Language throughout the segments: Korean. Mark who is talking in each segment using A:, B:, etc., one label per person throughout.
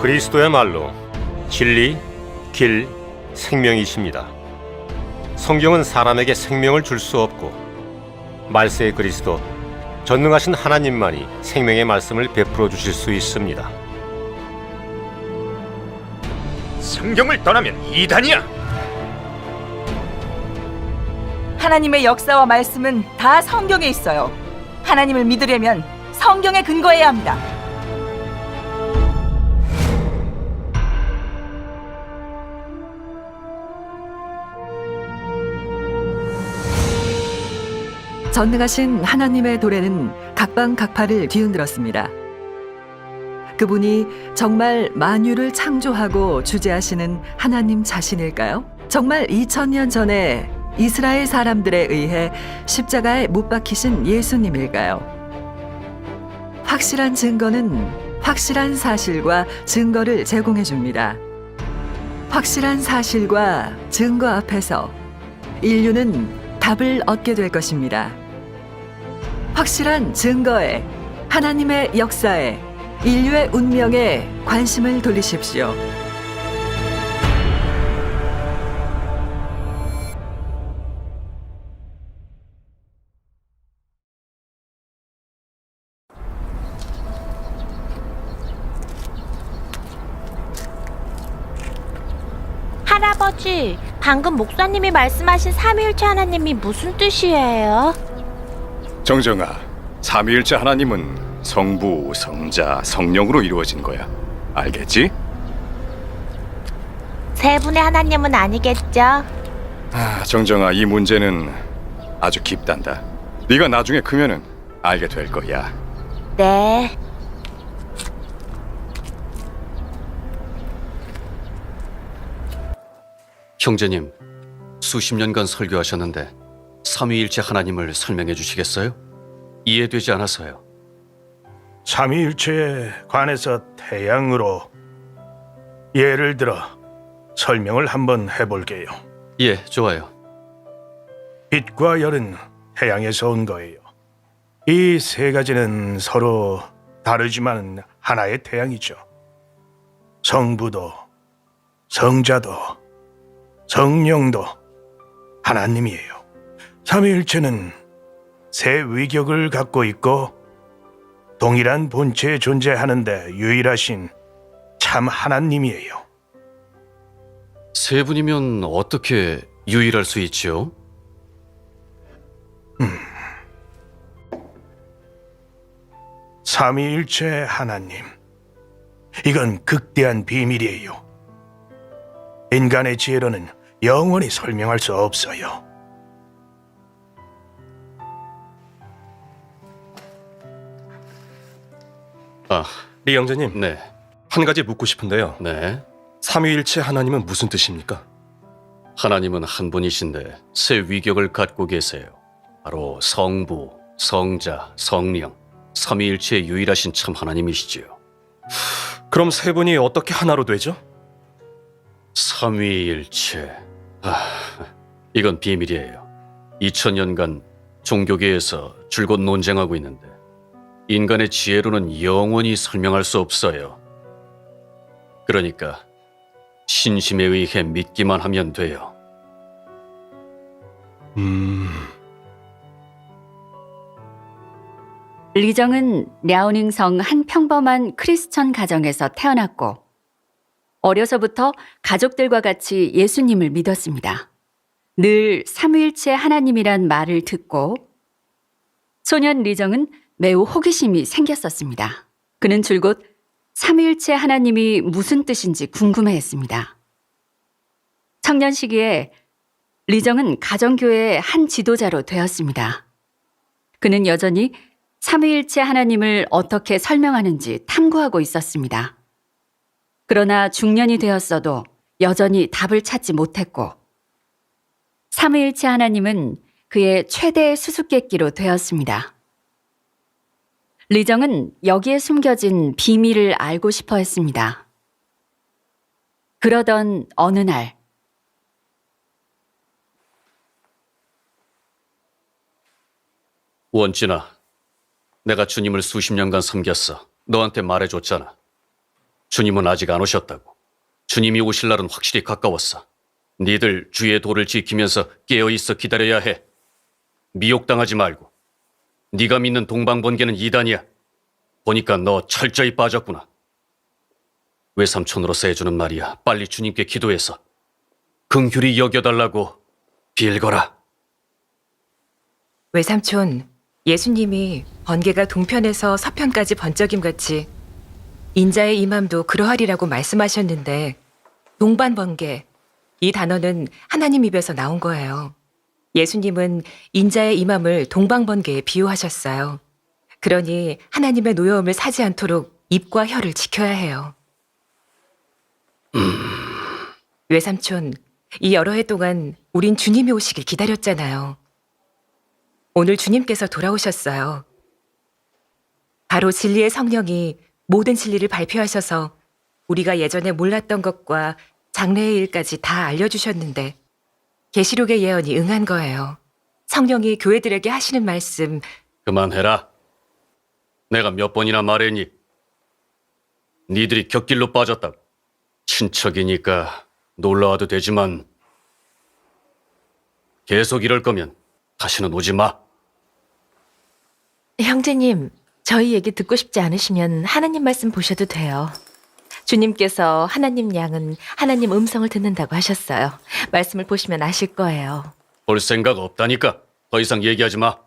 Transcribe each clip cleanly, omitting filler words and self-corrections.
A: 그리스도야말로 진리, 길, 생명이십니다. 성경은 사람에게 생명을 줄 수 없고 말세의 그리스도, 전능하신 하나님만이 생명의 말씀을 베풀어 주실 수 있습니다.
B: 성경을 떠나면 이단이야.
C: 하나님의 역사와 말씀은 다 성경에 있어요. 하나님을 믿으려면 성경에 근거해야 합니다.
D: 전능하신 하나님의 도래는 각방각파를 뒤흔들었습니다. 그분이 정말 만유를 창조하고 주재하시는 하나님 자신일까요? 정말 2000년 전에 이스라엘 사람들에 의해 십자가에 못 박히신 예수님일까요? 확실한 증거는 확실한 사실과 증거를 제공해 줍니다. 확실한 사실과 증거 앞에서 인류는 답을 얻게 될 것입니다. 확실한 증거에, 하나님의 역사에, 인류의 운명에 관심을 돌리십시오.
E: 할아버지, 방금 목사님이 말씀하신 삼위일체 하나님이 무슨 뜻이에요?
B: 정정아, 삼위일체 하나님은 성부, 성자, 성령으로 이루어진 거야. 알겠지?
E: 세 분의 하나님은 아니겠죠?
B: 정정아, 이 문제는 아주 깊단다. 네가 나중에 크면은 알게 될 거야.
E: 네.
F: 형제님, 수십 년간 설교하셨는데 삼위일체 하나님을 설명해 주시겠어요? 이해되지 않아서요.
G: 삼위일체에 관해서 태양으로 예를 들어 설명을 한번 해볼게요.
F: 예, 좋아요.
G: 빛과 열은 태양에서 온 거예요. 이 세 가지는 서로 다르지만 하나의 태양이죠. 성부도, 성자도, 성령도 하나님이에요. 삼위일체는 세 위격을 갖고 있고 동일한 본체에 존재하는데 유일하신 참 하나님이에요.
F: 세 분이면 어떻게 유일할 수 있지요?
G: 삼위일체 하나님, 이건 극대한 비밀이에요. 인간의 지혜로는 영원히 설명할 수 없어요.
H: 리 형제님,
F: 네,
H: 한 가지 묻고 싶은데요.
F: 네.
H: 삼위일체 하나님은 무슨 뜻입니까?
F: 하나님은 한 분이신데 세 위격을 갖고 계세요. 바로 성부, 성자, 성령, 삼위일체의 유일하신 참 하나님이시지요.
H: 그럼 세 분이 어떻게 하나로 되죠?
F: 삼위일체. 이건 비밀이에요. 2000년간 종교계에서 줄곧 논쟁하고 있는데 인간의 지혜로는 영원히 설명할 수 없어요. 그러니까 신심에 의해 믿기만 하면 돼요.
I: 리정은 랴오닝성 한 평범한 크리스천 가정에서 태어났고 어려서부터 가족들과 같이 예수님을 믿었습니다. 늘 삼위일체 하나님이란 말을 듣고 소년 리정은 매우 호기심이 생겼었습니다. 그는 줄곧 삼위일체 하나님이 무슨 뜻인지 궁금해했습니다. 청년 시기에 리정은 가정교회의 한 지도자로 되었습니다. 그는 여전히 삼위일체 하나님을 어떻게 설명하는지 탐구하고 있었습니다. 그러나 중년이 되었어도 여전히 답을 찾지 못했고 삼위일체 하나님은 그의 최대의 수수께끼로 되었습니다. 리정은 여기에 숨겨진 비밀을 알고 싶어 했습니다. 그러던 어느 날
F: 원진아, 내가 주님을 수십 년간 섬겼어. 너한테 말해줬잖아. 주님은 아직 안 오셨다고. 주님이 오실 날은 확실히 가까웠어. 니들 주의 도를 지키면서 깨어있어 기다려야 해. 미혹당하지 말고. 네가 믿는 동방번개는 이단이야. 보니까 너 철저히 빠졌구나. 외삼촌으로서 해주는 말이야. 빨리 주님께 기도해서 긍휼히 여겨달라고 빌거라.
J: 외삼촌, 예수님이 번개가 동편에서 서편까지 번쩍임 같이 인자의 임함도 그러하리라고 말씀하셨는데 동반번개, 이 단어는 하나님 입에서 나온 거예요. 예수님은 인자의 임함을 동방번개에 비유하셨어요. 그러니 하나님의 노여움을 사지 않도록 입과 혀를 지켜야 해요. 외삼촌, 이 여러 해 동안 우린 주님이 오시길 기다렸잖아요. 오늘 주님께서 돌아오셨어요. 바로 진리의 성령이 모든 진리를 발표하셔서 우리가 예전에 몰랐던 것과 장래의 일까지 다 알려주셨는데 계시록의 예언이 응한 거예요. 성령이 교회들에게 하시는 말씀,
F: 그만해라. 내가 몇 번이나 말했니? 니들이 곁길로 빠졌다고. 친척이니까 놀러와도 되지만 계속 이럴 거면 다시는 오지 마.
E: 형제님, 저희 얘기 듣고 싶지 않으시면 하나님 말씀 보셔도 돼요. 주님께서 하나님 양은 하나님 음성을 듣는다고 하셨어요. 말씀을 보시면 아실 거예요.
F: 볼 생각 없다니까. 더 이상 얘기하지 마.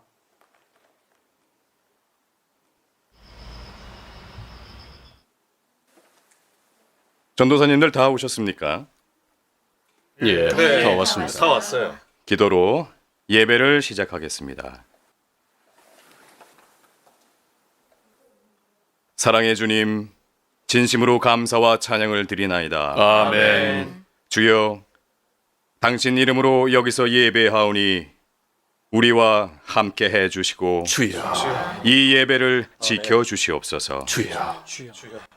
B: 전도사님들 다 오셨습니까?
F: 예, 다 왔습니다.
H: 다 왔어요.
B: 기도로 예배를 시작하겠습니다. 사랑의 주님, 진심으로 감사와 찬양을 드리나이다.
F: 아멘.
B: 주여, 당신 이름으로 여기서 예배하오니 우리와 함께 해 주시고
F: 주여.
B: 이 예배를 지켜 주시옵소서.
F: 주여.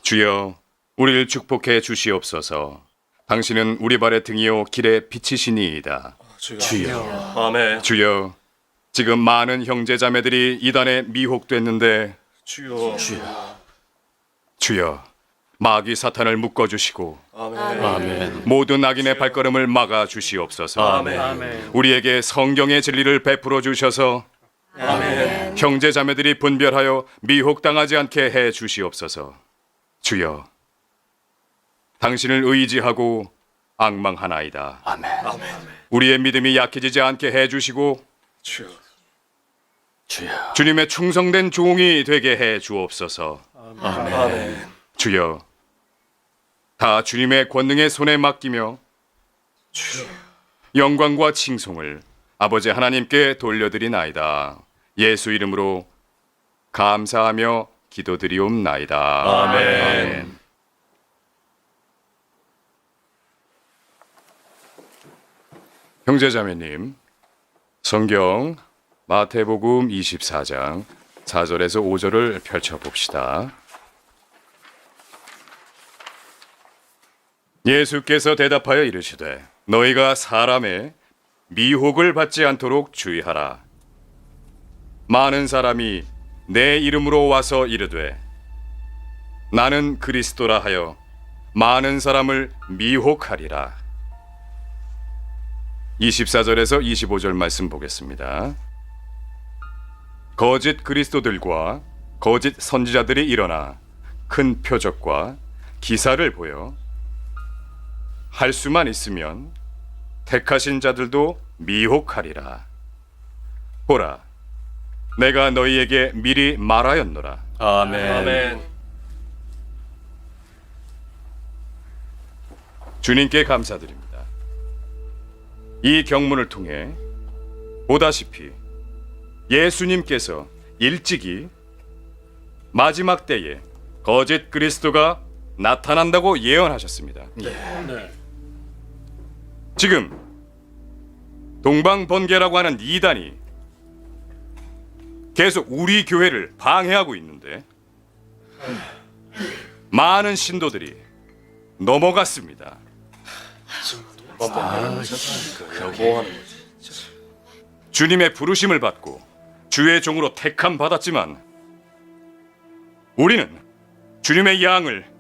B: 주여, 우리를 축복해 주시옵소서. 당신은 우리 발의 등이요 길의 빛이시니이다.
F: 주여.
H: 아멘.
B: 주여, 지금 많은 형제 자매들이 이단에 미혹됐는데
H: 주여.
B: 주여, 마귀 사탄을 묶어 주시고
F: 아멘.
B: 모든 악인의 발걸음을 막아 주시옵소서.
F: 아멘.
B: 우리에게 성경의 진리를 베풀어 주셔서 형제 자매들이 분별하여 미혹당하지 않게 해 주시옵소서. 주여, 당신을 의지하고 앙망하나이다.
F: 아멘.
B: 우리의 믿음이 약해지지 않게 해 주시고
F: 주여.
B: 주님의 충성된 종이 되게 해 주옵소서.
F: 아멘.
B: 주여, 다 주님의 권능의 손에 맡기며 영광과 칭송을 아버지 하나님께 돌려드리나이다. 예수 이름으로 감사하며 기도드리옵나이다.
F: 아멘.
B: 형제자매님, 성경 마태복음 24장 4절에서 5절을 펼쳐봅시다. 예수께서 대답하여 이르시되 너희가 사람의 미혹을 받지 않도록 주의하라. 많은 사람이 내 이름으로 와서 이르되 나는 그리스도라 하여 많은 사람을 미혹하리라. 24절에서 25절 말씀 보겠습니다. 거짓 그리스도들과 거짓 선지자들이 일어나 큰 표적과 기사를 보여 할 수만 있으면 택하신 자들도 미혹하리라. 보라, 내가 너희에게 미리 말하였노라.
F: 아멘.
B: 주님께 감사드립니다. 이 경문을 통해 보다시피 예수님께서 일찍이 마지막 때에 거짓 그리스도가 나타난다고 예언하셨습니다. 지금 동방번개라고 하는 이단이 계속 우리 교회를 방해하고 있는데 많은 신도들이 넘어갔습니다. 주님의 부르심을 받고 주의 종으로 택함 받았지만 우리는 주님의 양을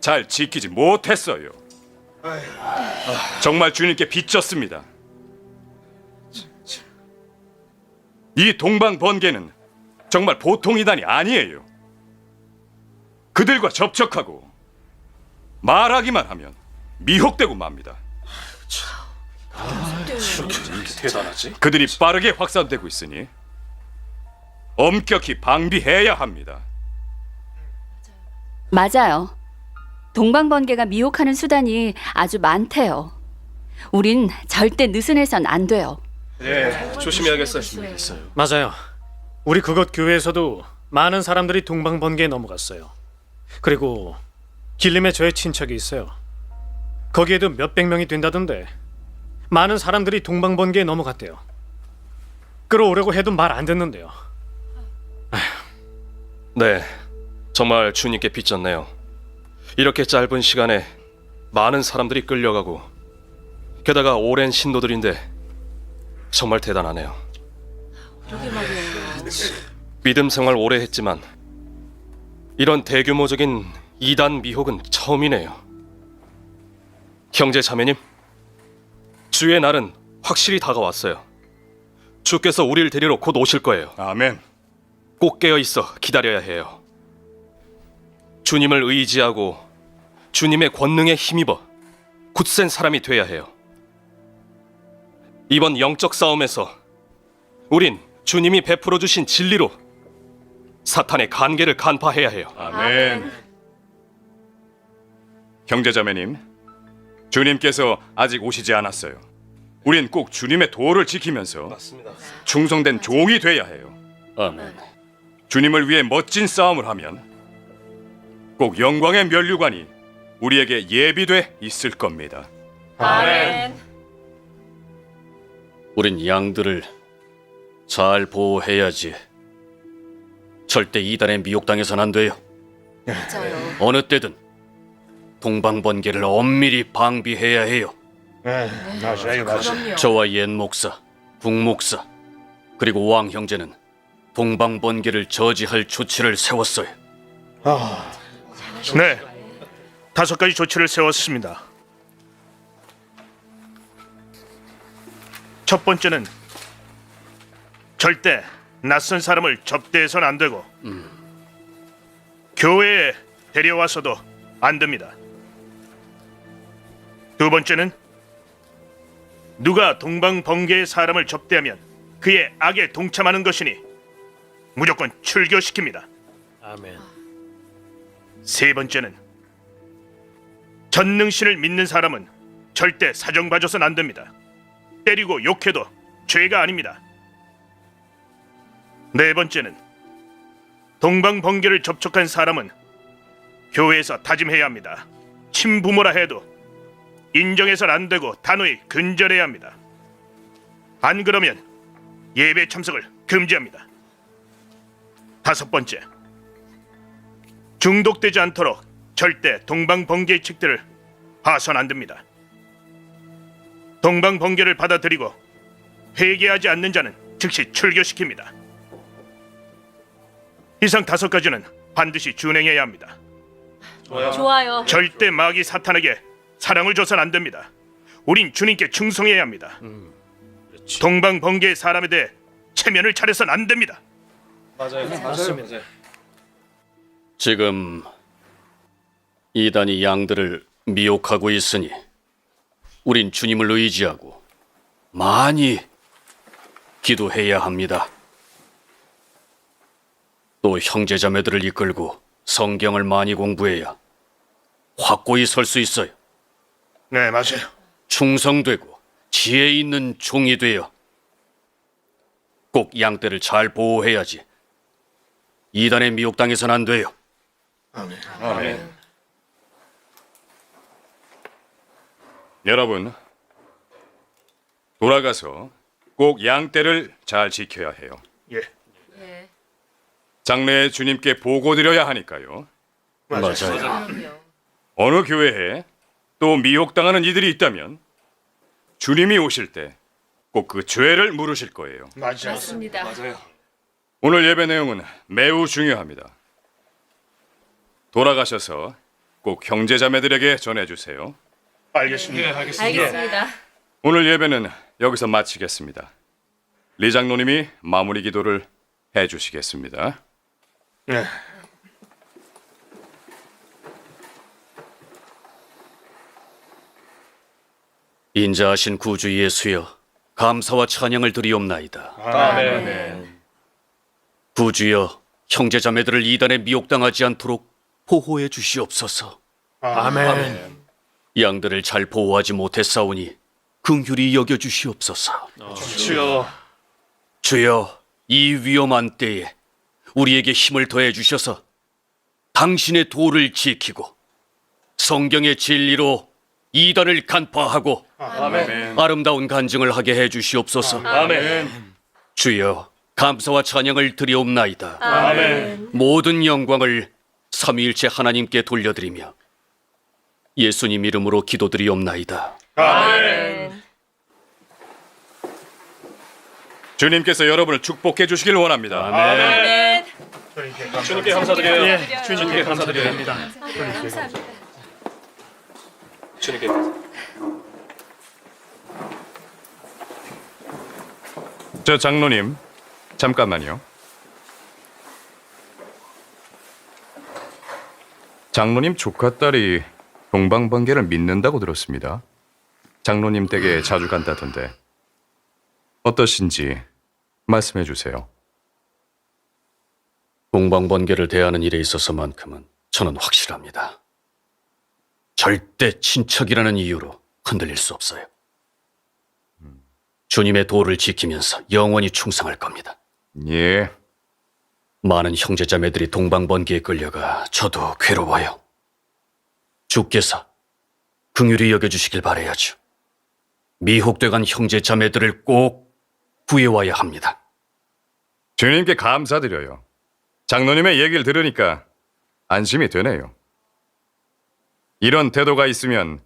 B: 잘 지키지 못했어요. 정말 주님께 빚졌습니다. 이 동방 번개는 정말 보통 이단이 아니에요. 그들과 접촉하고 말하기만 하면 미혹되고 맙니다.
H: 대단하지?
B: 그들이 빠르게 확산되고 있으니 엄격히 방비해야 합니다.
I: 맞아요. 동방번개가 미혹하는 수단이 아주 많대요. 우린 절대 느슨해선 안 돼요.
H: 조심해야겠어요.
K: 맞아요. 우리 그것 교회에서도 많은 사람들이 동방번개에 넘어갔어요. 그리고 길림에 저의 친척이 있어요. 거기에도 몇백 명이 된다던데 많은 사람들이 동방번개에 넘어갔대요. 끌어오려고 해도 말 안 듣는데요.
H: 네, 정말 주님께 빚졌네요. 이렇게 짧은 시간에 많은 사람들이 끌려가고 게다가 오랜 신도들인데 정말 대단하네요. 믿음 생활 오래 했지만 이런 대규모적인 이단 미혹은 처음이네요. 형제 자매님, 주의 날은 확실히 다가왔어요. 주께서 우리를 데리러 곧 오실 거예요.
B: 아멘.
H: 꼭 깨어 있어 기다려야 해요. 주님을 의지하고 주님의 권능에 힘입어 굳센 사람이 돼야 해요. 이번 영적 싸움에서 우린 주님이 베풀어 주신 진리로 사탄의 간계를 간파해야 해요.
B: 아멘. 형제자매님, 주님께서 아직 오시지 않았어요. 우린 꼭 주님의 도를 지키면서 충성된 종이 돼야 해요.
F: 아멘.
B: 주님을 위해 멋진 싸움을 하면 꼭 영광의 면류관이 우리에게 예비돼 있을 겁니다.
F: 우린 양들을 잘 보호해야지. 절대 이단에 미혹당해선 안 돼요. 맞아요. 어느 때든 동방번개를 엄밀히 방비해야 해요.
G: 맞아요.
F: 저와 옛 목사, 북 목사, 그리고 왕 형제는 동방번개를 저지할 조치를 세웠어요.
G: 네, 5가지 조치를 세웠습니다. 첫 번째는 절대 낯선 사람을 접대해서는 안 되고 교회에 데려와서도 안 됩니다. 두 번째는 누가 동방번개의 사람을 접대하면 그의 악에 동참하는 것이니 무조건 출교시킵니다.
K: 아멘.
G: 세 번째는 전능신을 믿는 사람은 절대 사정봐줘서는 안 됩니다. 때리고 욕해도 죄가 아닙니다. 네 번째는 동방번개를 접촉한 사람은 교회에서 다짐해야 합니다. 친부모라 해도 인정해서는 안 되고 단호히 근절해야 합니다. 안 그러면 예배 참석을 금지합니다. 다섯 번째, 중독되지 않도록 절대 동방번개의 책들을 봐선 안 됩니다. 동방번개를 받아들이고 회개하지 않는 자는 즉시 출교시킵니다. 이상 5가지는 반드시 준행해야 합니다.
I: 좋아요.
G: 절대 마귀 사탄에게 사랑을 줘선 안 됩니다. 우린 주님께 충성해야 합니다. 동방번개의 사람에 대해 체면을 차려선 안 됩니다.
K: 맞습니다.
F: 지금 이단이 양들을 미혹하고 있으니 우린 주님을 의지하고 많이 기도해야 합니다. 또 형제자매들을 이끌고 성경을 많이 공부해야 확고히 설 수 있어요.
G: 네, 맞아요.
F: 충성되고 지혜 있는 종이 되어 꼭 양떼를 잘 보호해야지. 이단에 미혹당해서는 안 돼요.
G: 아멘.
B: 여러분, 돌아가서 꼭 양떼를 잘 지켜야 해요.
G: 예,
B: 장래에 주님께 보고드려야 하니까요.
F: 맞아요.
B: 어느 교회에 또 미혹당하는 이들이 있다면 주님이 오실 때 꼭 그 죄를 물으실 거예요.
I: 맞습니다.
B: 오늘 예배 내용은 매우 중요합니다. 돌아가셔서 꼭 형제자매들에게 전해주세요.
G: 알겠습니다.
E: 알겠습니다.
B: 오늘 예배는 여기서 마치겠습니다. 리 장로님이 마무리 기도를 해주시겠습니다.
G: 네.
F: 인자하신 구주 예수여, 감사와 찬양을 드리옵나이다.
G: 아멘.
F: 구주여, 형제자매들을 이단에 미혹당하지 않도록 보호해 주시옵소서.
G: 아멘.
F: 양들을 잘 보호하지 못했사오니 긍휼히 여겨 주시옵소서.
G: 주여.
F: 주여, 이 위험한 때에 우리에게 힘을 더해 주셔서 당신의 도를 지키고 성경의 진리로 이단을 간파하고
G: 아멘.
F: 아름다운 간증을 하게 해 주시옵소서.
G: 아멘.
F: 주여, 감사와 찬양을 드리옵나이다.
G: 아멘.
F: 모든 영광을 삼위일체 하나님께 돌려드리며 예수님 이름으로 기도드리옵나이다.
G: 아멘.
B: 주님께서 여러분을 축복해 주시길 원합니다.
G: 아멘.
H: 주님께 감사드려요.
G: 예, 주님께 감사드립니다.
H: 주님께
B: 저 장로님, 잠깐만요. 장로님 조카 딸이 동방번개를 믿는다고 들었습니다. 장로님 댁에 자주 간다던데 어떠신지 말씀해 주세요.
F: 동방번개를 대하는 일에 있어서만큼은 저는 확실합니다. 절대 친척이라는 이유로 흔들릴 수 없어요. 주님의 도를 지키면서 영원히 충성할 겁니다.
B: 예,
F: 많은 형제자매들이 동방번개에 끌려가 저도 괴로워요. 주께서 긍휼히 여겨주시길 바라야죠. 미혹돼간 형제자매들을 꼭 구해와야 합니다.
B: 주님께 감사드려요. 장로님의 얘기를 들으니까 안심이 되네요. 이런 태도가 있으면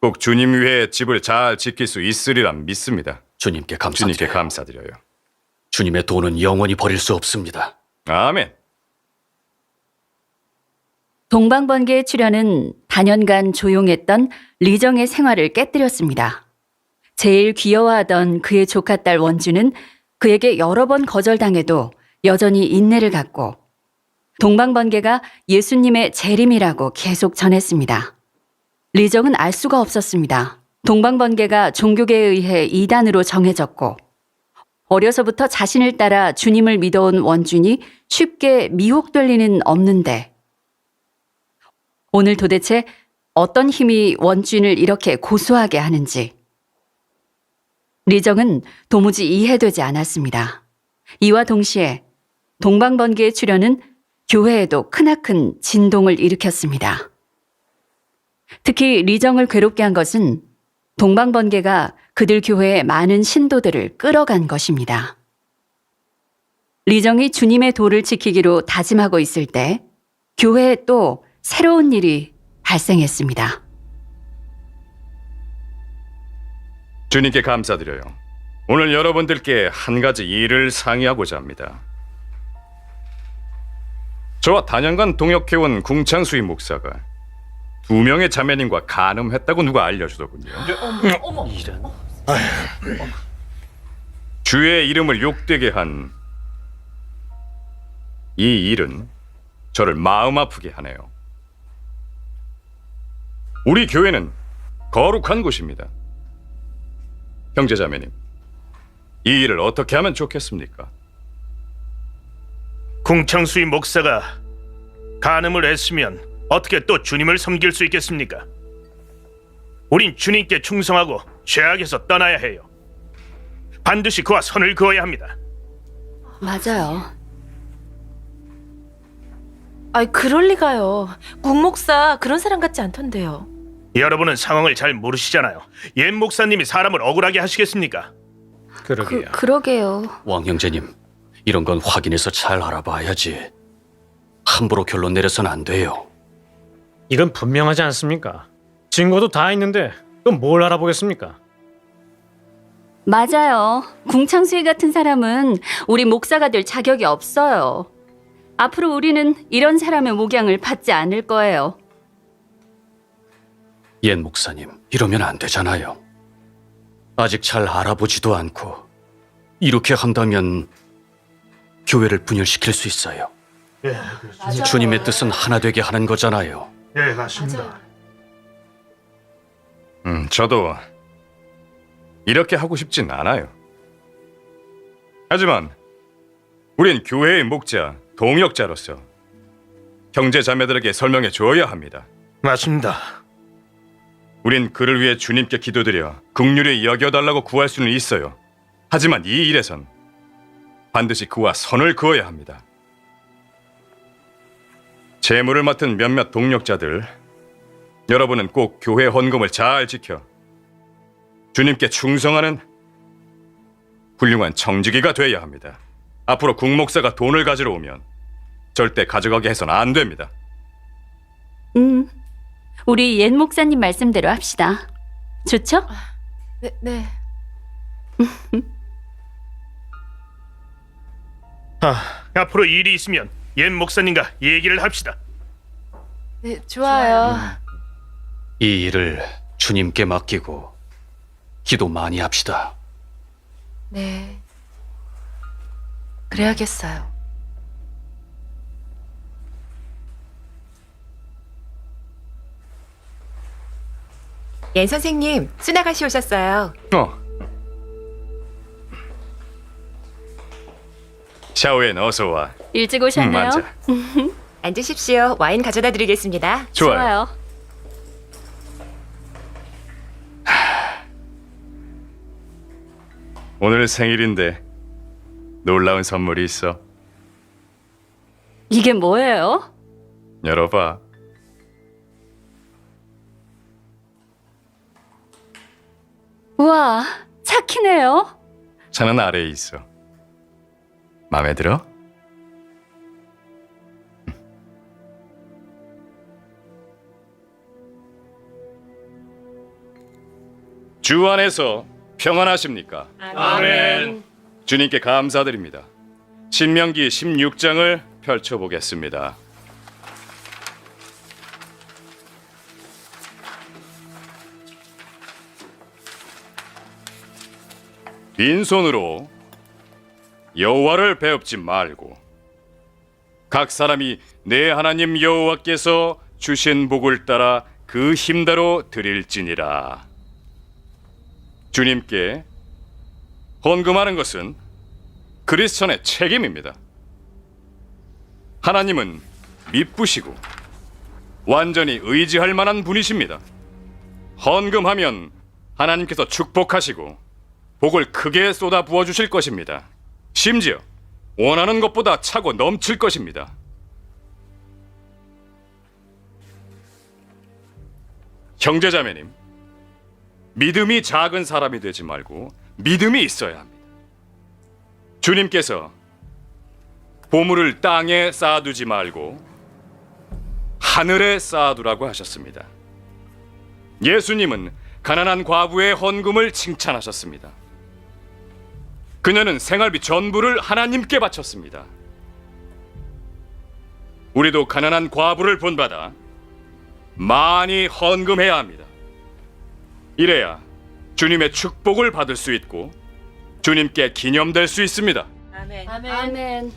B: 꼭 주님 위에 집을 잘 지킬 수 있으리라 믿습니다.
F: 주님께 감사드려요.
B: 주님께 감사드려요.
F: 주님의 도는 영원히 버릴 수 없습니다.
B: 아멘.
I: 동방번개의 출현은 단연간 조용했던 리정의 생활을 깨뜨렸습니다. 제일 귀여워하던 그의 조카 딸 원주는 그에게 여러 번 거절당해도 여전히 인내를 갖고 동방번개가 예수님의 재림이라고 계속 전했습니다. 리정은 알 수가 없었습니다. 동방번개가 종교계에 의해 이단으로 정해졌고 어려서부터 자신을 따라 주님을 믿어온 원준이 쉽게 미혹될 리는 없는데 오늘 도대체 어떤 힘이 원준을 이렇게 고소하게 하는지 리정은 도무지 이해되지 않았습니다. 이와 동시에 동방번개의 출현은 교회에도 크나큰 진동을 일으켰습니다. 특히 리정을 괴롭게 한 것은 동방번개가 그들 교회의 많은 신도들을 끌어간 것입니다. 리정이 주님의 도를 지키기로 다짐하고 있을 때 교회에 또 새로운 일이 발생했습니다.
B: 주님께 감사드려요. 오늘 여러분들께 한 가지 일을 상의하고자 합니다. 저와 단연간 동역해온 궁창수희 목사가 2명의 자매님과 간음했다고 누가 알려주더군요. 주의 이름을 욕되게 한 이 일은 저를 마음 아프게 하네요. 우리 교회는 거룩한 곳입니다. 형제자매님, 이 일을 어떻게 하면 좋겠습니까?
G: 궁창수의 목사가 간음을 했으면 어떻게 또 주님을 섬길 수 있겠습니까? 우린 주님께 충성하고 죄악에서 떠나야 해요. 반드시 그와 선을 그어야 합니다.
I: 맞아요.
E: 아이, 그럴 리가요. 국목사 그런 사람 같지 않던데요.
G: 여러분은 상황을 잘 모르시잖아요. 옛 목사님이 사람을 억울하게 하시겠습니까?
K: 그러게요.
I: 그러게요.
F: 왕 형제님, 이런 건 확인해서 잘 알아봐야지. 함부로 결론 내려서는 안 돼요.
K: 이건 분명하지 않습니까? 증거도 다 있는데 그건 뭘 알아보겠습니까?
I: 맞아요. 궁창수희 같은 사람은 우리 목사가 될 자격이 없어요. 앞으로 우리는 이런 사람의 목양을 받지 않을 거예요.
F: 옛 목사님, 이러면 안 되잖아요. 아직 잘 알아보지도 않고 이렇게 한다면 교회를 분열시킬 수 있어요.
G: 예,
F: 주님의 뜻은 하나 되게 하는 거잖아요.
G: 예, 맞습니다.
B: 저도 이렇게 하고 싶진 않아요. 하지만 우린 교회의 목자, 동역자로서 형제 자매들에게 설명해 줘야 합니다.
G: 맞습니다.
B: 우린 그를 위해 주님께 기도드려 긍휼히 여겨달라고 구할 수는 있어요. 하지만 이 일에선 반드시 그와 선을 그어야 합니다. 재물을 맡은 몇몇 동력자들, 여러분은 꼭 교회 헌금을 잘 지켜 주님께 충성하는 훌륭한 청지기가 돼야 합니다. 앞으로 국목사가 돈을 가지러 오면 절대 가져가게 해서는 안 됩니다.
I: 우리 옛 목사님 말씀대로 합시다. 좋죠?
E: 네.
G: 앞으로 일이 있으면 옛 목사님과 얘기를 합시다.
E: 네, 좋아요.
F: 이 일을 주님께 맡기고 기도 많이 합시다.
E: 네. 그래야겠어요.
J: 옌 선생님, 수나가시 오셨어요.
B: 샤오엔 어서 와.
I: 일찍 오셨네요.
B: 앉아.
J: 앉으십시오. 와인 가져다 드리겠습니다.
B: 좋아요. 오늘 생일인데 놀라운 선물이 있어.
I: 이게 뭐예요?
B: 열어봐.
I: 우와, 차키네요.
B: 차는 아래에 있어. 마음에 들어? 주 안에서 평안하십니까?
G: 아멘.
B: 주님께 감사드립니다. 신명기 16장을 펼쳐보겠습니다. 빈손으로 여호와를 배웁지 말고 각 사람이 내 하나님 여호와께서 주신 복을 따라 그 힘대로 드릴지니라. 주님께 헌금하는 것은 크리스천의 책임입니다. 하나님은 미쁘시고 완전히 의지할 만한 분이십니다. 헌금하면 하나님께서 축복하시고 복을 크게 쏟아 부어 주실 것입니다. 심지어 원하는 것보다 차고 넘칠 것입니다. 형제자매님, 믿음이 작은 사람이 되지 말고 믿음이 있어야 합니다. 주님께서 보물을 땅에 쌓아두지 말고 하늘에 쌓아두라고 하셨습니다. 예수님은 가난한 과부의 헌금을 칭찬하셨습니다. 그녀는 생활비 전부를 하나님께 바쳤습니다. 우리도 가난한 과부를 본받아 많이 헌금해야 합니다. 이래야 주님의 축복을 받을 수 있고 주님께 기념될 수 있습니다.
I: 아멘.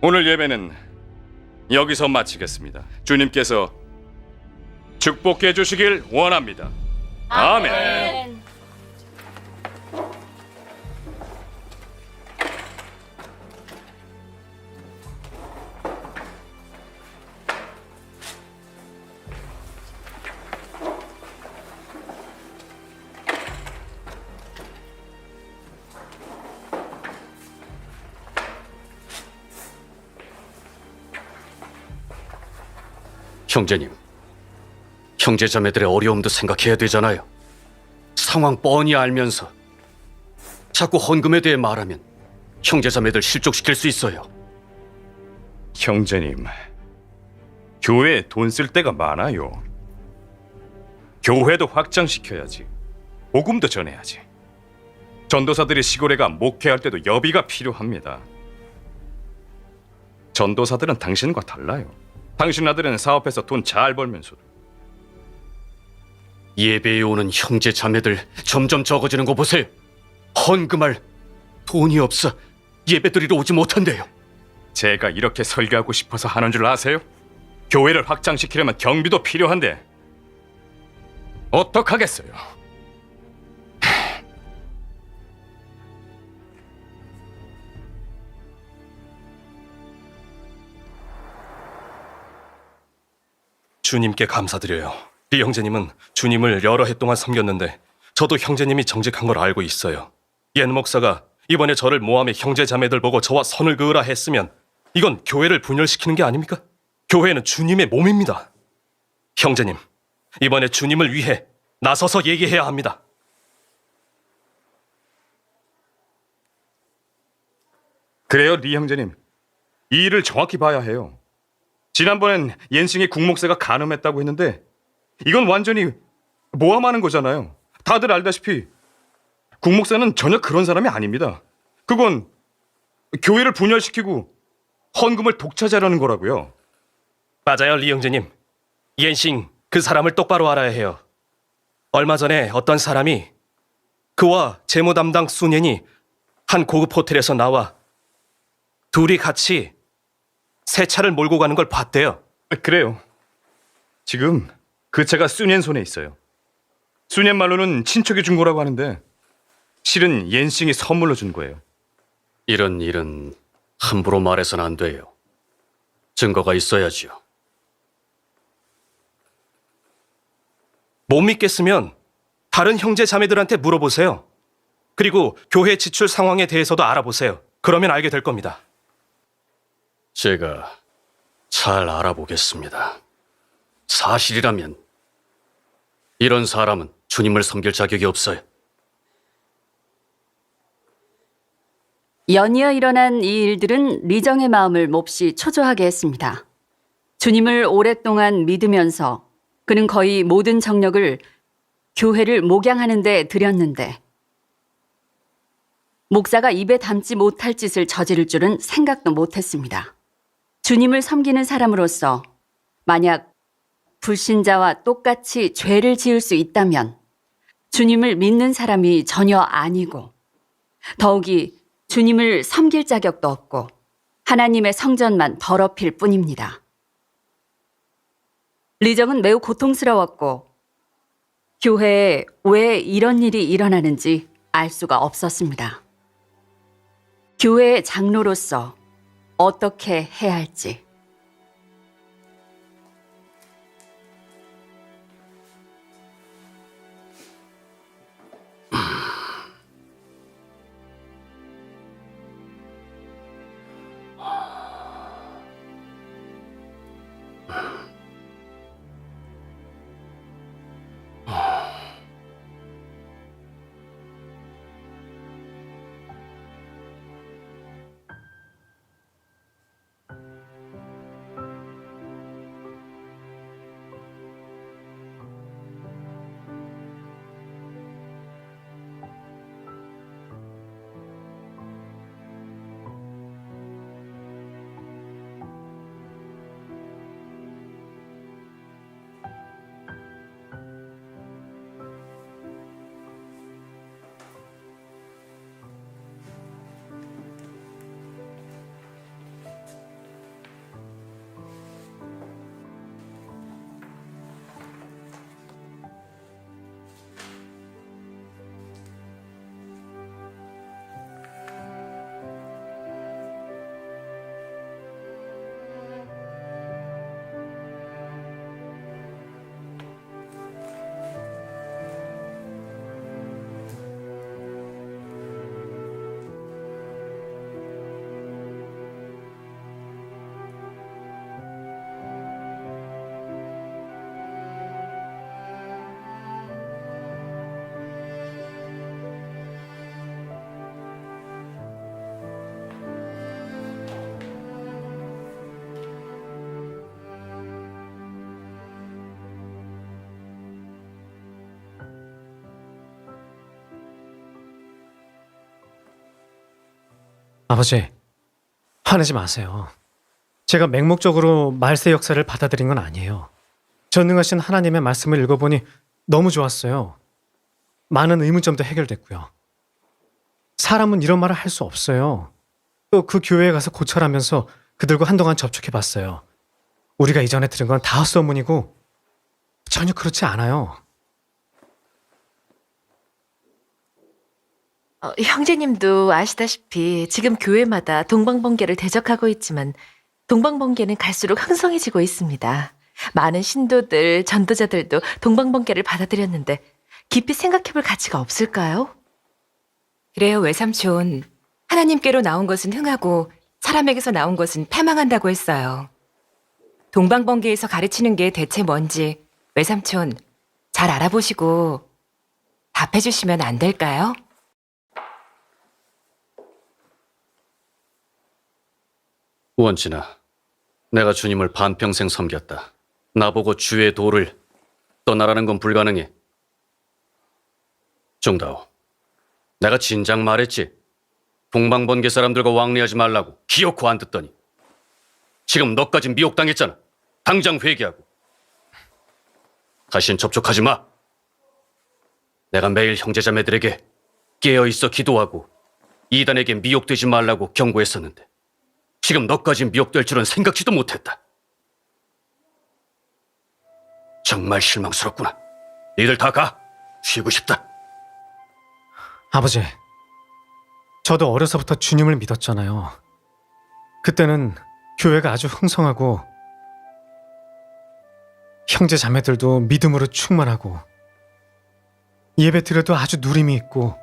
B: 오늘 예배는 여기서 마치겠습니다. 주님께서 축복해 주시길 원합니다. 아멘.
F: 형제님, 형제자매들의 어려움도 생각해야 되잖아요. 상황 뻔히 알면서 자꾸 헌금에 대해 말하면 형제자매들 실족시킬 수 있어요.
B: 형제님, 교회에 돈 쓸 때가 많아요. 교회도 확장시켜야지. 복음도 전해야지. 전도사들이 시골에 가 목회할 때도 여비가 필요합니다. 전도사들은 당신과 달라요. 당신 아들은 사업해서 돈 잘 벌면서도
F: 예배에 오는 형제 자매들 점점 적어지는 거 보세요. 헌금할 돈이 없어 예배 드리러 오지 못한대요.
B: 제가 이렇게 설교하고 싶어서 하는 줄 아세요? 교회를 확장시키려면 경비도 필요한데 어떡하겠어요?
H: 주님께 감사드려요. 리 형제님은 주님을 여러 해 동안 섬겼는데 저도 형제님이 정직한 걸 알고 있어요. 옌 목사가 이번에 저를 모함해 형제 자매들 보고 저와 선을 그으라 했으면 이건 교회를 분열시키는 게 아닙니까? 교회는 주님의 몸입니다. 형제님, 이번에 주님을 위해 나서서 얘기해야 합니다.
B: 그래요, 리 형제님. 이 일을 정확히 봐야 해요. 지난번엔 옌싱의 국목사가 간음했다고 했는데 이건 완전히 모함하는 거잖아요. 다들 알다시피 국목사는 전혀 그런 사람이 아닙니다. 그건 교회를 분열시키고 헌금을 독차지하려는 거라고요.
H: 맞아요, 리 형제님. 옌싱 그 사람을 똑바로 알아야 해요. 얼마 전에 어떤 사람이 그와 재무 담당 수년이 한 고급 호텔에서 나와 둘이 같이 새 차를 몰고 가는 걸 봤대요.
B: 그래요. 지금 그 차가 수년 손에 있어요. 수년 말로는 친척이 준 거라고 하는데 실은 옌싱이 선물로 준 거예요.
F: 이런 일은 함부로 말해서는 안 돼요. 증거가 있어야지요.
H: 못 믿겠으면 다른 형제 자매들한테 물어보세요. 그리고 교회 지출 상황에 대해서도 알아보세요. 그러면 알게 될 겁니다.
F: 제가 잘 알아보겠습니다. 사실이라면 이런 사람은 주님을 섬길 자격이 없어요.
I: 연이어 일어난 이 일들은 리정의 마음을 몹시 초조하게 했습니다. 주님을 오랫동안 믿으면서 그는 거의 모든 정력을 교회를 목양하는 데 들였는데 목사가 입에 담지 못할 짓을 저지를 줄은 생각도 못했습니다. 주님을 섬기는 사람으로서 만약 불신자와 똑같이 죄를 지을 수 있다면 주님을 믿는 사람이 전혀 아니고 더욱이 주님을 섬길 자격도 없고 하나님의 성전만 더럽힐 뿐입니다. 리정은 매우 고통스러웠고 교회에 왜 이런 일이 일어나는지 알 수가 없었습니다. 교회의 장로로서 어떻게 해야 할지.
K: 아버지, 화내지 마세요. 제가 맹목적으로 말세 역사를 받아들인 건 아니에요. 전능하신 하나님의 말씀을 읽어보니 너무 좋았어요. 많은 의문점도 해결됐고요. 사람은 이런 말을 할 수 없어요. 또 그 교회에 가서 고찰하면서 그들과 한동안 접촉해 봤어요. 우리가 이전에 들은 건 다 헛소문이고 전혀 그렇지 않아요.
E: 형제님도 아시다시피 지금 교회마다 동방번개를 대적하고 있지만 동방번개는 갈수록 흥성해지고 있습니다. 많은 신도들, 전도자들도 동방번개를 받아들였는데 깊이 생각해볼 가치가 없을까요?
J: 그래요, 외삼촌. 하나님께로 나온 것은 흥하고 사람에게서 나온 것은 패망한다고 했어요. 동방번개에서 가르치는 게 대체 뭔지 외삼촌 잘 알아보시고 답해 주시면 안 될까요?
F: 원진아, 내가 주님을 반평생 섬겼다. 나보고 주의 도를 떠나라는 건 불가능해. 종다오, 내가 진작 말했지. 동방번개 사람들과 왕래하지 말라고 기어코 안 듣더니 지금 너까지 미혹당했잖아. 당장 회개하고 다신 접촉하지 마. 내가 매일 형제자매들에게 깨어있어 기도하고 이단에게 미혹되지 말라고 경고했었는데 지금 너까지 미혹될 줄은 생각지도 못했다. 정말 실망스럽구나. 니들 다 가. 쉬고 싶다.
K: 아버지, 저도 어려서부터 주님을 믿었잖아요. 그때는 교회가 아주 흥성하고 형제 자매들도 믿음으로 충만하고 예배 드려도 아주 누림이 있고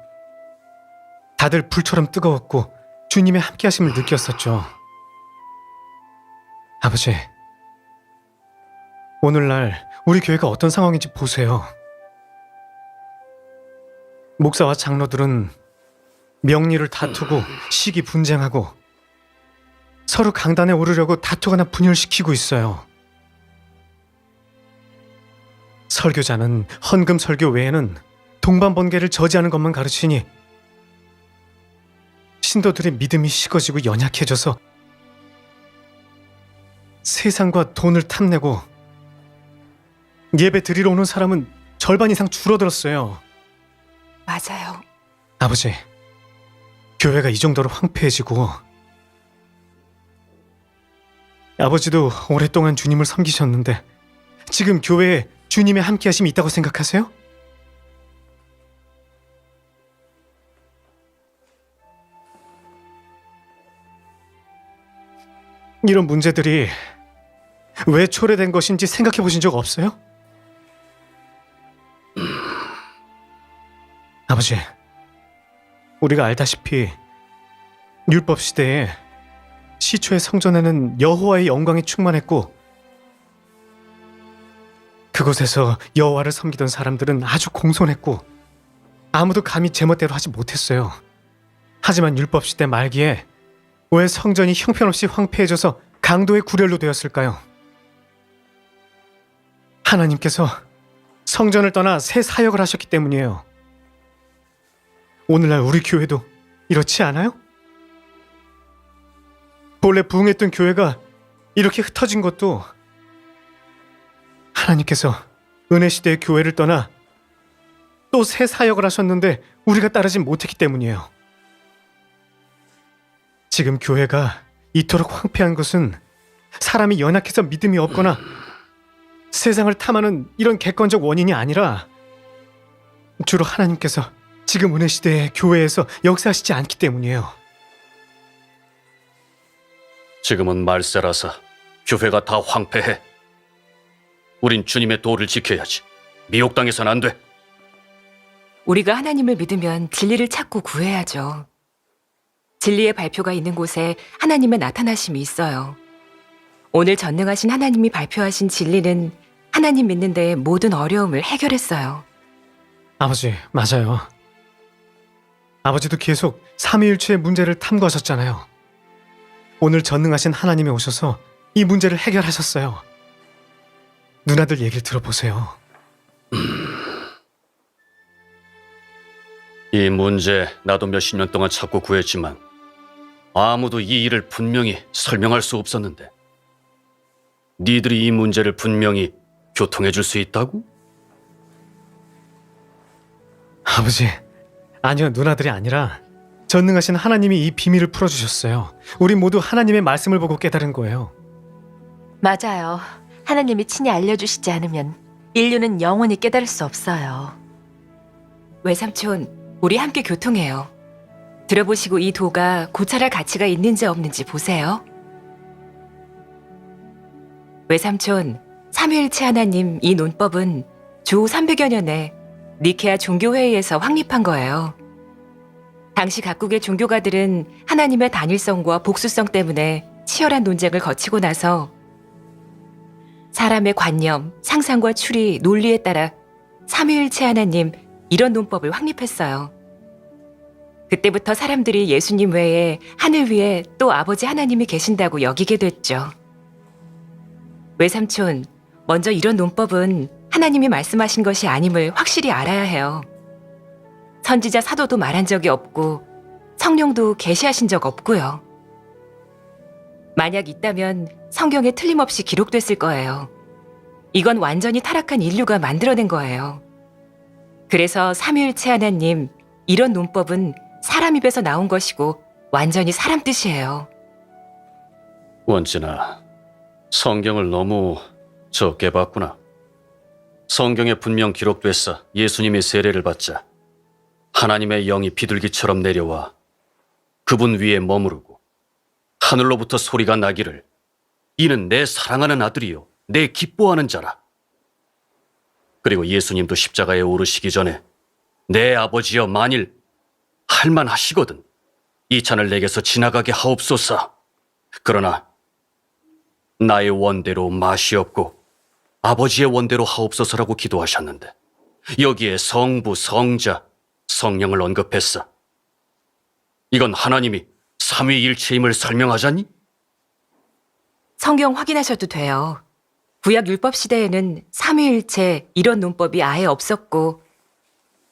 K: 다들 불처럼 뜨거웠고 주님의 함께하심을 느꼈었죠. 아버지, 오늘날 우리 교회가 어떤 상황인지 보세요. 목사와 장로들은 명리를 다투고 시기 분쟁하고 서로 강단에 오르려고 다투거나 분열시키고 있어요. 설교자는 헌금 설교 외에는 동방번개를 저지하는 것만 가르치니 신도들의 믿음이 식어지고 연약해져서 세상과 돈을 탐내고 예배 드리러 오는 사람은 절반 이상 줄어들었어요.
J: 맞아요.
K: 아버지, 교회가 이 정도로 황폐해지고 아버지도 오랫동안 주님을 섬기셨는데 지금 교회에 주님의 함께하심이 있다고 생각하세요? 이런 문제들이 왜 초래된 것인지 생각해 보신 적 없어요? 아버지, 우리가 알다시피 율법 시대에 시초의 성전에는 여호와의 영광이 충만했고 그곳에서 여호와를 섬기던 사람들은 아주 공손했고 아무도 감히 제멋대로 하지 못했어요. 하지만 율법 시대 말기에 왜 성전이 형편없이 황폐해져서 강도의 구렬로 되었을까요? 하나님께서 성전을 떠나 새 사역을 하셨기 때문이에요. 오늘날 우리 교회도 이렇지 않아요? 본래 부흥했던 교회가 이렇게 흩어진 것도 하나님께서 은혜 시대의 교회를 떠나 또 새 사역을 하셨는데 우리가 따르진 못했기 때문이에요. 지금 교회가 이토록 황폐한 것은 사람이 연약해서 믿음이 없거나 세상을 탐하는 이런 객관적 원인이 아니라 주로 하나님께서 지금 은혜 시대의 교회에서 역사하시지 않기 때문이에요.
F: 지금은 말세라서 교회가 다 황폐해. 우린 주님의 도를 지켜야지. 미혹당해선 안 돼.
J: 우리가 하나님을 믿으면 진리를 찾고 구해야죠. 진리의 발표가 있는 곳에 하나님의 나타나심이 있어요. 오늘 전능하신 하나님이 발표하신 진리는 하나님 믿는 데의 모든 어려움을 해결했어요.
K: 아버지, 맞아요. 아버지도 계속 삼위일체의 문제를 탐구하셨잖아요. 오늘 전능하신 하나님이 오셔서 이 문제를 해결하셨어요. 누나들 얘기를 들어보세요.
F: 이 문제 나도 몇십 년 동안 찾고 구했지만 아무도 이 일을 분명히 설명할 수 없었는데 니들이 이 문제를 분명히 교통해 줄 수 있다고?
K: 아버지, 아니요, 누나들이 아니라 전능하신 하나님이 이 비밀을 풀어주셨어요. 우리 모두 하나님의 말씀을 보고 깨달은 거예요.
E: 맞아요. 하나님이 친히 알려주시지 않으면 인류는 영원히 깨달을 수 없어요.
J: 외삼촌, 우리 함께 교통해요. 들어보시고 이 도가 고찰할 가치가 있는지 없는지 보세요. 외삼촌, 삼위일체 하나님 이 논법은 주 300여 년에 니케아 종교회의에서 확립한 거예요. 당시 각국의 종교가들은 하나님의 단일성과 복수성 때문에 치열한 논쟁을 거치고 나서 사람의 관념, 상상과 추리, 논리에 따라 삼위일체 하나님 이런 논법을 확립했어요. 그때부터 사람들이 예수님 외에 하늘 위에 또 아버지 하나님이 계신다고 여기게 됐죠. 외삼촌, 먼저 이런 논법은 하나님이 말씀하신 것이 아님을 확실히 알아야 해요. 선지자 사도도 말한 적이 없고 성령도 계시하신 적 없고요. 만약 있다면 성경에 틀림없이 기록됐을 거예요. 이건 완전히 타락한 인류가 만들어낸 거예요. 그래서 삼위일체 하나님, 이런 논법은 사람 입에서 나온 것이고 완전히 사람 뜻이에요.
F: 원진아, 성경을 너무 적게 봤구나. 성경에 분명 기록됐어. 예수님이 세례를 받자 하나님의 영이 비둘기처럼 내려와 그분 위에 머무르고 하늘로부터 소리가 나기를 이는 내 사랑하는 아들이요 내 기뻐하는 자라. 그리고 예수님도 십자가에 오르시기 전에 내 아버지여 만일 할만하시거든 이 잔을 내게서 지나가게 하옵소서. 그러나 나의 원대로 맛이 없고 아버지의 원대로 하옵소서라고 기도하셨는데 여기에 성부, 성자, 성령을 언급했어. 이건 하나님이 삼위일체임을 설명하자니?
J: 성경 확인하셔도 돼요. 구약 율법 시대에는 삼위일체 이런 논법이 아예 없었고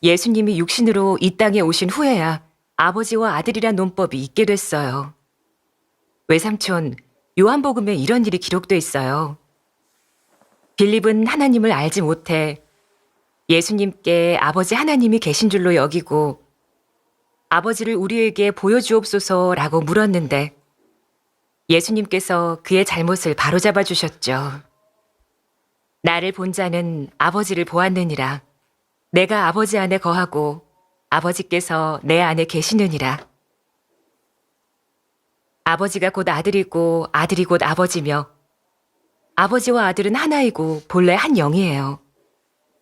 J: 예수님이 육신으로 이 땅에 오신 후에야 아버지와 아들이란 논법이 있게 됐어요. 외삼촌, 요한복음에 이런 일이 기록돼 있어요. 빌립은 하나님을 알지 못해 예수님께 아버지 하나님이 계신 줄로 여기고 아버지를 우리에게 보여주옵소서라고 물었는데 예수님께서 그의 잘못을 바로잡아 주셨죠. 나를 본 자는 아버지를 보았느니라. 내가 아버지 안에 거하고 아버지께서 내 안에 계시느니라. 아버지가 곧 아들이고 아들이 곧 아버지며 아버지와 아들은 하나이고 본래 한 영이에요.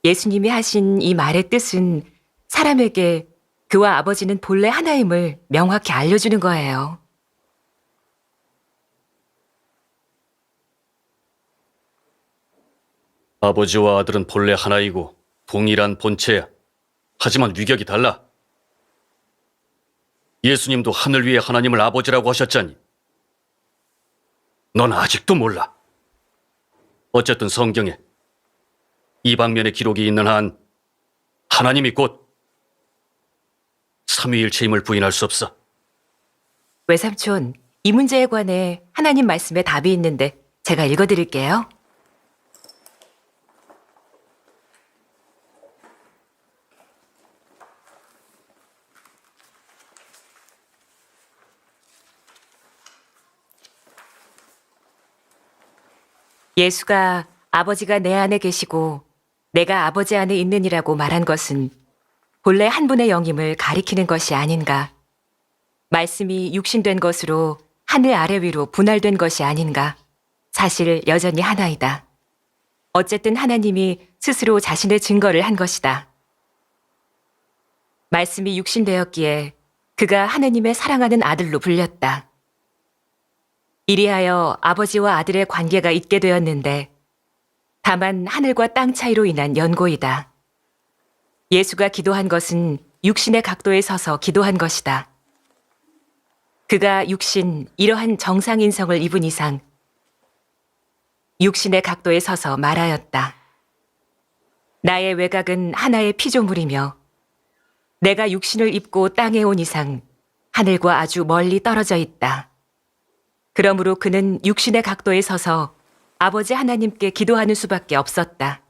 J: 예수님이 하신 이 말의 뜻은 사람에게 그와 아버지는 본래 하나임을 명확히 알려주는 거예요.
F: 아버지와 아들은 본래 하나이고 동일한 본체야. 하지만 위격이 달라. 예수님도 하늘 위에 하나님을 아버지라고 하셨잖니. 넌 아직도 몰라. 어쨌든 성경에 이 방면의 기록이 있는 한 하나님이 곧 삼위일체임을 부인할 수 없어.
J: 외삼촌, 이 문제에 관해 하나님 말씀에 답이 있는데 제가 읽어드릴게요. 예수가 아버지가 내 안에 계시고 내가 아버지 안에 있느니라고 말한 것은 본래 한 분의 영임을 가리키는 것이 아닌가. 말씀이 육신된 것으로 하늘 아래 위로 분할된 것이 아닌가. 사실 여전히 하나이다. 어쨌든 하나님이 스스로 자신의 증거를 한 것이다. 말씀이 육신되었기에 그가 하느님의 사랑하는 아들로 불렸다. 이리하여 아버지와 아들의 관계가 있게 되었는데 다만 하늘과 땅 차이로 인한 연고이다. 예수가 기도한 것은 육신의 각도에 서서 기도한 것이다. 그가 육신, 이러한 정상인성을 입은 이상 육신의 각도에 서서 말하였다. 나의 외곽은 하나의 피조물이며 내가 육신을 입고 땅에 온 이상 하늘과 아주 멀리 떨어져 있다. 그러므로 그는 육신의 각도에 서서 아버지 하나님께 기도하는 수밖에 없었다.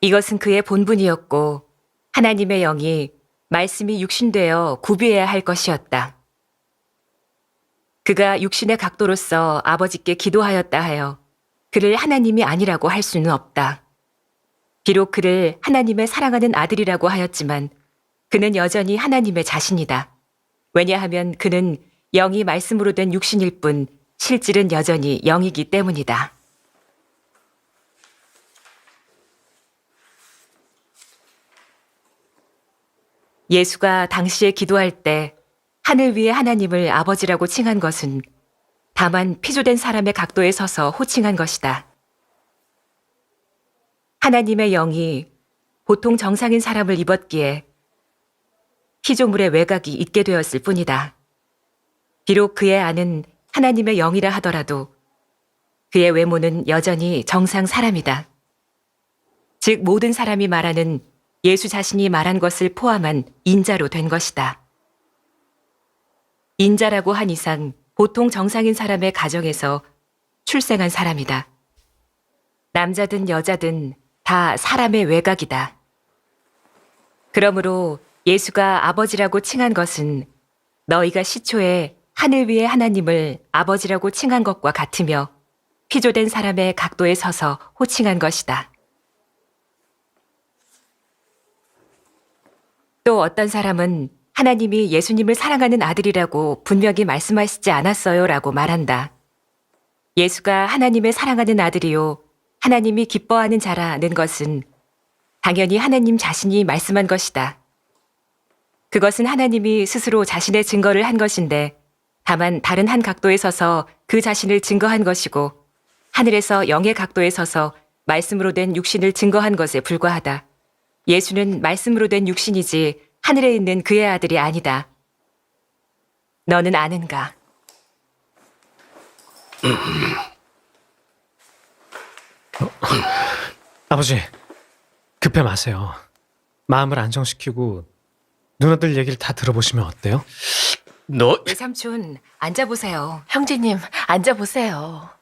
J: 이것은 그의 본분이었고 하나님의 영이 말씀이 육신되어 구비해야 할 것이었다. 그가 육신의 각도로서 아버지께 기도하였다 하여 그를 하나님이 아니라고 할 수는 없다. 비록 그를 하나님의 사랑하는 아들이라고 하였지만 그는 여전히 하나님의 자신이다. 왜냐하면 그는 영이 말씀으로 된 육신일 뿐 실질은 여전히 영이기 때문이다. 예수가 당시에 기도할 때 하늘 위의 하나님을 아버지라고 칭한 것은 다만 피조된 사람의 각도에 서서 호칭한 것이다. 하나님의 영이 보통 정상인 사람을 입었기에 피조물의 외곽이 있게 되었을 뿐이다. 비록 그의 안은 하나님의 영이라 하더라도 그의 외모는 여전히 정상 사람이다. 즉 모든 사람이 말하는 예수 자신이 말한 것을 포함한 인자로 된 것이다. 인자라고 한 이상 보통 정상인 사람의 가정에서 출생한 사람이다. 남자든 여자든 다 사람의 외곽이다. 그러므로 예수가 아버지라고 칭한 것은 너희가 시초에 하늘 위의 하나님을 아버지라고 칭한 것과 같으며 피조된 사람의 각도에 서서 호칭한 것이다. 또 어떤 사람은 하나님이 예수님을 사랑하는 아들이라고 분명히 말씀하시지 않았어요 라고 말한다. 예수가 하나님의 사랑하는 아들이요 하나님이 기뻐하는 자라는 것은 당연히 하나님 자신이 말씀한 것이다. 그것은 하나님이 스스로 자신의 증거를 한 것인데 다만 다른 한 각도에 서서 그 자신을 증거한 것이고 하늘에서 영의 각도에 서서 말씀으로 된 육신을 증거한 것에 불과하다. 예수는 말씀으로 된 육신이지 하늘에 있는 그의 아들이 아니다. 너는 아는가?
K: 아버지, 급해 마세요. 마음을 안정시키고 누나들 얘기를 다 들어보시면 어때요?
F: 너
J: 외삼촌, 앉아보세요.
E: 형제님, 앉아보세요.